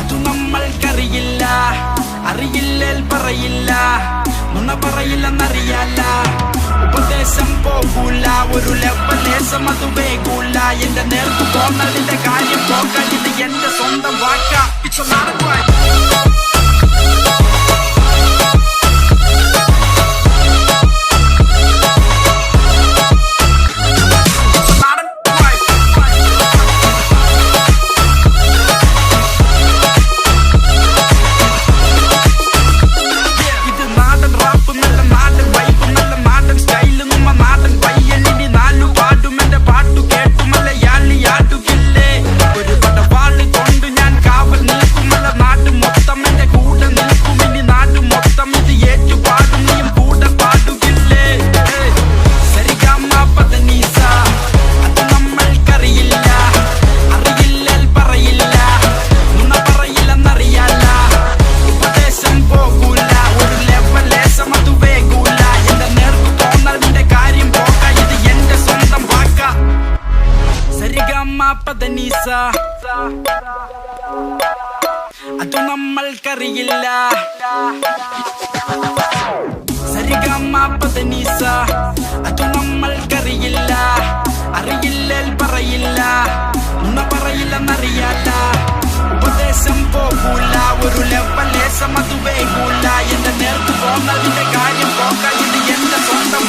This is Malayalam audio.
അതു നമ്മൾക്കറിയില്ല. അറിയില്ലേൽ പറയില്ല, നുണ പറയില്ലെന്നറിയാല. ഉപദേശം പോകൂല, ഒരു ലെവലേശം അത് വേകൂല. എന്റെ നേർക്ക് പോന്നതിന്റെ കാര്യം പോകാൻ ഇത് എന്റെ സ്വന്തം വാക്ക. It's a lot of right. അതു നമ്മൾക്കറിയില്ല. സരിഗമപദനിസ അതു നമ്മൾക്കറിയില്ല. അറിയില്ലേൽ പറയില്ല, നുണ പറയില്ലെന്നറിയാല. ഉപദേശം പോകൂല, ഒരു ലെവലേശം അത് വേകൂല. എന്റെ നേർക്ക് പോന്നതിന്റെ കാര്യം പോകാൻ ഇത് എന്റെ സ്വന്തം